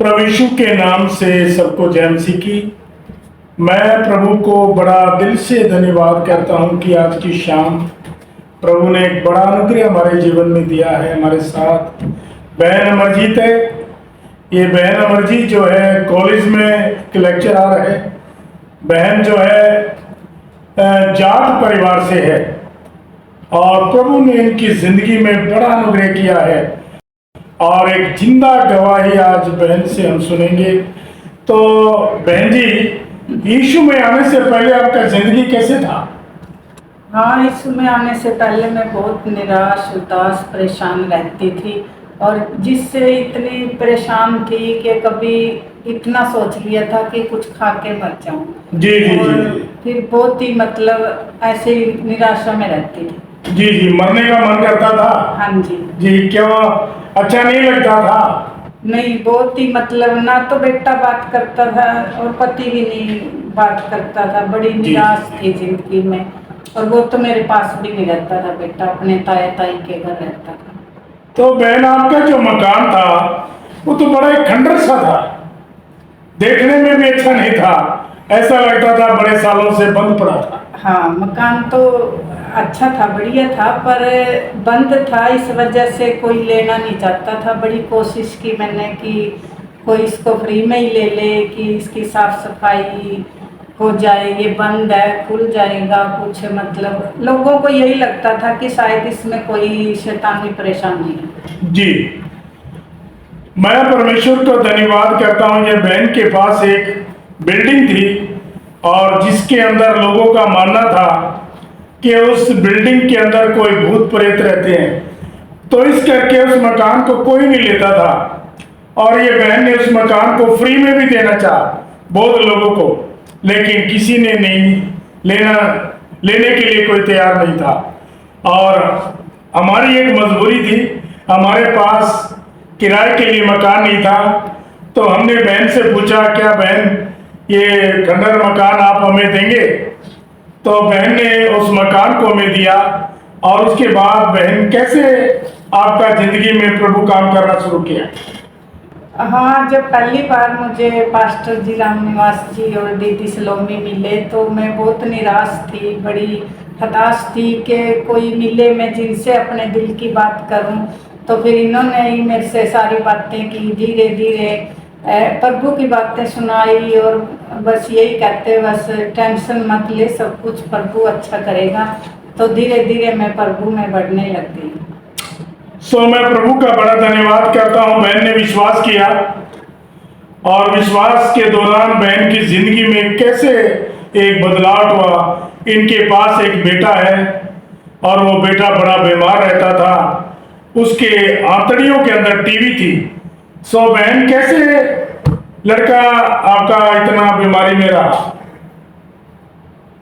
प्रभु यीशु के नाम से सबको जय मसीह की। मैं प्रभु को बड़ा दिल से धन्यवाद करता हूं कि आज की शाम प्रभु ने एक बड़ा अनुग्रह हमारे जीवन में दिया है। हमारे साथ बहन अमरजीत है। ये बहन अमरजीत जो है कॉलेज में एक लेक्चरर है। बहन जो है जाट परिवार से है और प्रभु ने इनकी जिंदगी में बड़ा अनुग्रह किया है और एक जिंदा गवाही आज बहन से हम सुनेंगे। तो बहन जी, यीशु में आने से पहले आपका जिंदगी कैसे था? हाँ, यीशु में आने से पहले मैं बहुत निराश, उदास, परेशान रहती थी और जिससे इतनी परेशान थी कि कभी इतना सोच लिया था कि कुछ खा के मर जाऊं। जी जी और जी फिर बहुत ही ऐसे ही निराशा में रहती थी। जी जी, मरने का मन करता था। हाँ जी जी, क्यों? अच्छा नहीं लगता था? नहीं, बहुत ही ना तो बेटा बात करता था और पति भी नहीं बात करता था। बड़ी निराश थी जिंदगी में। और वो तो मेरे पास भी नहीं रहता था, बेटा अपने ताए ताई के घर रहता था। तो बहन, आपका जो मकान था वो तो बड़ा एक खंडर सा था, देखने में भी अच्छा नहीं था। ऐसा लगता था बड़े सालों से बंद पड़ा था। हाँ, मकान तो अच्छा था, बढ़िया था, पर बंद था। इस वजह से कोई लेना नहीं चाहता था। बड़ी कोशिश की मैंने कि कोई इसको फ्री में ही ले ले, कि इसकी साफ सफाई हो जाए। ये बंद है, खुल जाएगा कुछ। लोगों को यही लगता था कि शायद इसमें कोई शैतानी परेशानी है। जी, मैं परमेश्वर को धन्यवाद करता हूँ। ये बहन के पास एक बिल्डिंग थी और जिसके अंदर लोगों का मानना था कि उस बिल्डिंग के अंदर कोई भूत प्रेत रहते हैं, तो इस करके उस मकान को कोई नहीं लेता था। और ये बहन ने उस मकान को फ्री में भी देना चाहा बहुत लोगों को, लेकिन किसी ने नहीं लेने के लिए कोई तैयार नहीं था। और हमारी एक मजबूरी थी, हमारे पास किराए के लिए मकान नहीं था। तो हमने बहन से पूछा, क्या बहन ये खंडर मकान आप हमें देंगे? तो बहन ने उस मकान को हमें दिया। और उसके बाद बहन, कैसे आपका जिंदगी में प्रभु काम करना शुरू किया? हाँ, जब पहली बार मुझे पास्टर जी रामनिवास जी और दीदी सलोमी मिले तो मैं बहुत निराश थी, बड़ी हताश थी कि कोई मिले मैं जिनसे अपने दिल की बात करूं। तो फिर इन्होंने ही मेरे से सारी बातें की, धीरे धीरे प्रभु की बातें सुनाई और बस यही कहते, बस टेंशन मत ले, सब कुछ प्रभु अच्छा करेगा। तो धीरे धीरे मैं प्रभु में बढ़ने लग गई। मैं प्रभु का बड़ा धन्यवाद करता हूँ। बहन ने विश्वास किया और विश्वास के दौरान बहन की जिंदगी में कैसे एक बदलाव हुआ। इनके पास एक बेटा है और वो बेटा बड़ा बीमार रहता था, उसके आंतड़ियों के अंदर टीबी थी। बहन, कैसे लड़का आपका इतना बीमारी में रहा?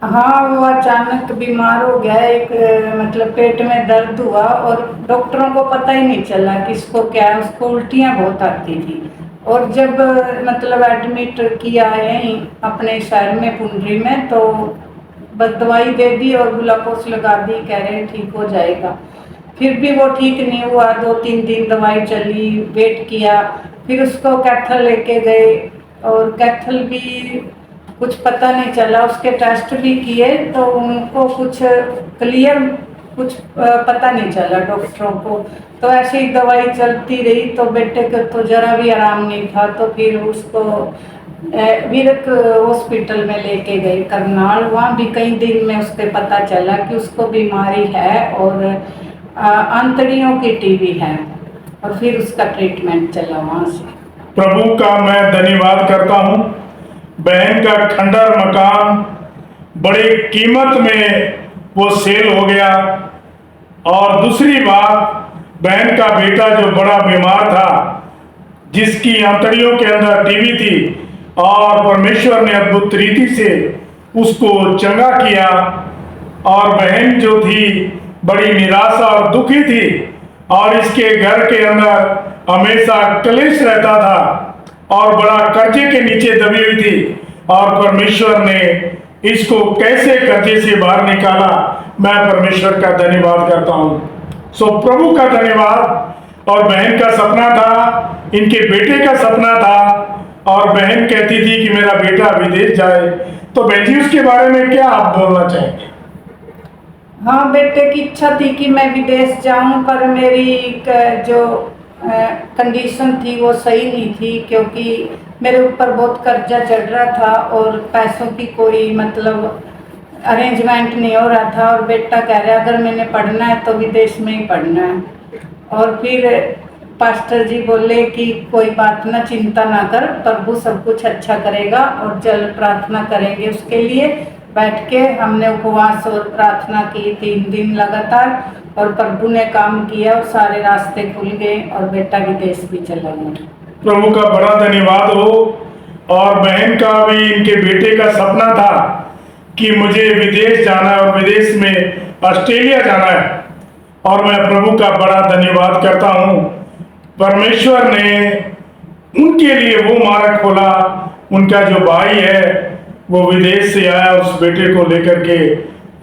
हाँ, वो अचानक बीमार हो गया। एक पेट में दर्द हुआ और डॉक्टरों को पता ही नहीं चला कि इसको क्या है। उसको उल्टियाँ बहुत आती थी और जब एडमिट किया है अपने शहर में पुंडरी में, तो बस दवाई दे दी और ग्लूकोज लगा दी, कह रहे ठीक हो जाएगा। फिर भी वो ठीक नहीं हुआ। 2-3 दिन दवाई चली, वेट किया, फिर उसको कैथल लेके गए और कैथल भी कुछ पता नहीं चला। उसके टेस्ट भी किए तो उनको कुछ पता नहीं चला डॉक्टरों को। तो ऐसे ही दवाई चलती रही। तो बेटे को तो जरा भी आराम नहीं था। तो फिर उसको वीरक हॉस्पिटल में लेके गए करनाल। वहाँ भी कई दिन में उसके पता चला कि उसको बीमारी है और आंतड़ियों की टीबी है। और फिर उसका ट्रीटमेंट चला वहाँ से। प्रभु का मैं धन्यवाद करता हूँ। बहन का खंडर मकान बड़ी कीमत में वो सेल हो गया। और दूसरी बात, बहन का बेटा जो बड़ा बीमार था, जिसकी आंतड़ियों के अंदर टीबी थी, और परमेश्वर ने अद्भुत रीति से उसको चंगा किया। और बहन जो थी बड़ी निराशा और दुखी थी और इसके घर के अंदर हमेशा क्लेश रहता था और बड़ा कर्जे के नीचे दबी हुई थी। और परमेश्वर ने इसको कैसे कर्जे से बाहर निकाला, मैं परमेश्वर का धन्यवाद करता हूँ। प्रभु का धन्यवाद। और बहन का सपना था, इनके बेटे का सपना था, और बहन कहती थी कि मेरा बेटा विदेश जाए। तो बहन जी उसके बारे में क्या आप बोलना चाहेंगे? हाँ, बेटे की इच्छा थी कि मैं विदेश जाऊं, पर मेरी जो कंडीशन थी वो सही नहीं थी, क्योंकि मेरे ऊपर बहुत कर्जा चढ़ रहा था और पैसों की कोई मतलब अरेंजमेंट नहीं हो रहा था। और बेटा कह रहा अगर मैंने पढ़ना है तो विदेश में ही पढ़ना है। और फिर पास्टर जी बोले कि कोई बात ना, चिंता ना कर, प्रभु सब कुछ अच्छा करेगा। और जल प्रार्थना करेंगे उसके लिए। बैठ के हमने उपवास और प्रार्थना की 3 दिन लगातार, और प्रभु ने काम किया और सारे रास्ते खुल गए और बेटा विदेश भी चला गया। प्रभु का बड़ा धन्यवाद हो। और बहन का भी, इनके बेटे का सपना था कि मुझे विदेश जाना है और विदेश में ऑस्ट्रेलिया जाना है। और मैं प्रभु का बड़ा धन्यवाद करता हूँ, परमेश्वर ने उनके लिए वो मार्ग खोला। उनका जो भाई है वो विदेश से आया, उस बेटे को लेकर के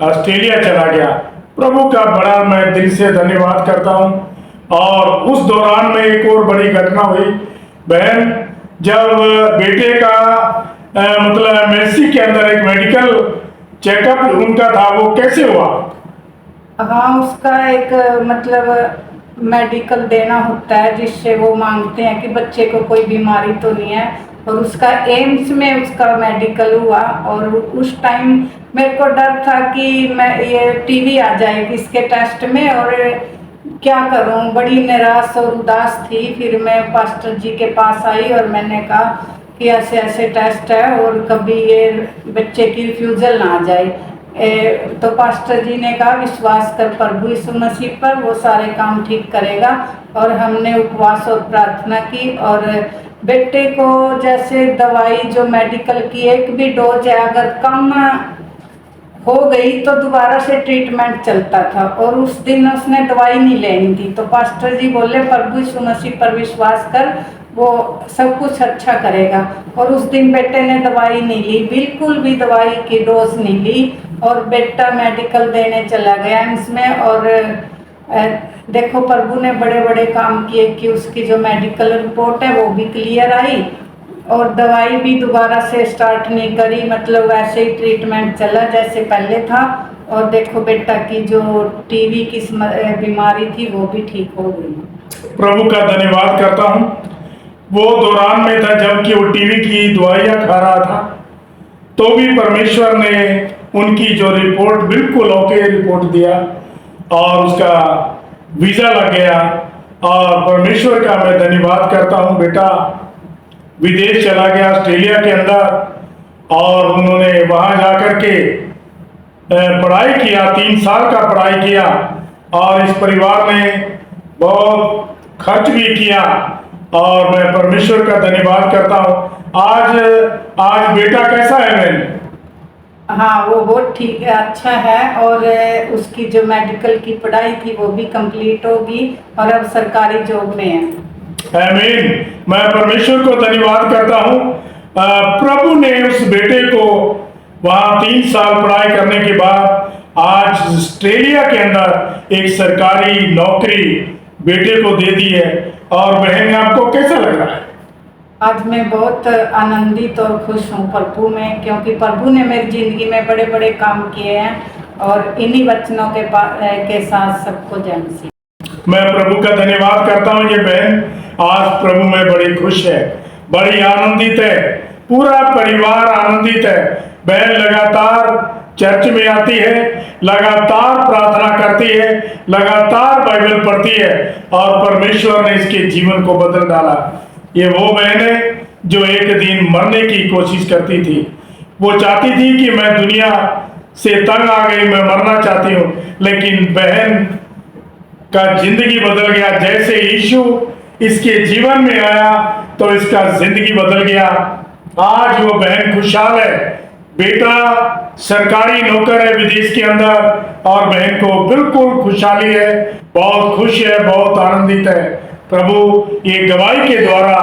ऑस्ट्रेलिया चला गया। प्रभु का बड़ा मैं दिल से धन्यवाद करता हूँ। और उस दौरान में एक और बड़ी घटना हुई। बहन, जब बेटे का मतलब एमएससी के अंदर एक मेडिकल चेकअप उनका था, वो कैसे हुआ? हाँ, उसका एक मतलब मेडिकल देना होता है, जिससे वो मांगते हैं कि बच्चे को कोई बीमारी तो नहीं है। और उसका एम्स में उसका मेडिकल हुआ। और उस टाइम मेरे को डर था कि मैं ये टीवी आ जाएगी इसके टेस्ट में, और क्या करूं, बड़ी निराश और उदास थी। फिर मैं पास्टर जी के पास आई और मैंने कहा कि ऐसे ऐसे टेस्ट है और कभी ये बच्चे की रिफ्यूजल ना आ जाए। तो पास्टर जी ने कहा विश्वास कर प्रभु यीशु मसीह पर, वो सारे काम ठीक करेगा। और हमने उपवास और प्रार्थना की। और बेटे को जैसे दवाई जो मेडिकल की एक भी डोज है अगर कम हो गई तो दोबारा से ट्रीटमेंट चलता था। और उस दिन उसने दवाई नहीं लेनी थी। तो पास्टर जी बोले प्रभु यीशु मसीह पर विश्वास कर, वो सब कुछ अच्छा करेगा। और उस दिन बेटे ने दवाई नहीं ली, बिल्कुल भी दवाई की डोज नहीं ली। और बेटा मेडिकल देने चला गया एम्स में। और देखो प्रभु ने बड़े बड़े काम किए कि उसकी जो मेडिकल रिपोर्ट है वो भी क्लियर आई। और दवाई भी दोबारा से स्टार्ट नहीं करी, मतलब वैसे ही ट्रीटमेंट चला जैसे पहले था। और देखो बेटा की जो टीबी की बीमारी थी वो भी ठीक हो गई। प्रभु का धन्यवाद करता हूँ। वो दौरान में था जबकि वो टीबी की दवाइयाँ खा रहा था, तो भी परमेश्वर ने उनकी जो रिपोर्ट बिल्कुल ओके रिपोर्ट दिया और उसका वीज़ा लग गया। और परमेश्वर का मैं धन्यवाद करता हूँ। बेटा विदेश चला गया ऑस्ट्रेलिया के अंदर, और उन्होंने वहाँ जाकर के पढ़ाई किया, 3 साल का पढ़ाई किया। और इस परिवार ने बहुत खर्च भी किया, और मैं परमेश्वर का धन्यवाद करता हूँ। आज बेटा कैसा है बहन? हाँ, वो बहुत ठीक है, अच्छा है। और उसकी जो मेडिकल की पढ़ाई थी वो भी कंप्लीट होगी और अब सरकारी जॉब में है। आमीन। मैं परमेश्वर को धन्यवाद करता हूँ। प्रभु ने उस बेटे को वहाँ 3 साल पढ़ाई करने के बाद आज ऑस्ट्रेलिया के अंदर एक सरकारी नौकरी बेटे को दे दी है। और बहन, आपको कैसा लग रहा है? आज मैं बहुत आनंदित और खुश हूँ प्रभु में, क्योंकि प्रभु ने मेरी जिंदगी में बड़े बड़े काम किए हैं। और इन्हीं वचनों के साथ सबको जय मसीह। मैं प्रभु का धन्यवाद करता हूँ। ये बहन आज प्रभु में बड़ी खुश है, बड़ी आनंदित है, पूरा परिवार आनंदित है। बहन लगातार चर्च में आती है, लगातार प्रार्थना करती है, लगातार बाइबल पढ़ती है, और परमेश्वर ने इसके जीवन को बदल डाला। ये वो बहन है जो एक दिन मरने की कोशिश करती थी। वो चाहती थी कि मैं दुनिया से तंग आ गई, मैं मरना चाहती हूँ। लेकिन बहन का जिंदगी बदल गया। जैसे यीशु इसके जीवन में आया तो इसका जिंदगी बदल गया। आज वो बहन खुशहाल है। बेटा सरकारी नौकर है विदेश के अंदर, और बहन को बिल्कुल खुशहाली है, बहुत खुश है, बहुत आनंदित है। प्रभु ये गवाही के द्वारा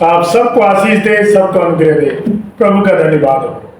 आप सबको आशीष दे, सबको अनुग्रह दे। प्रभु का धन्यवाद हो।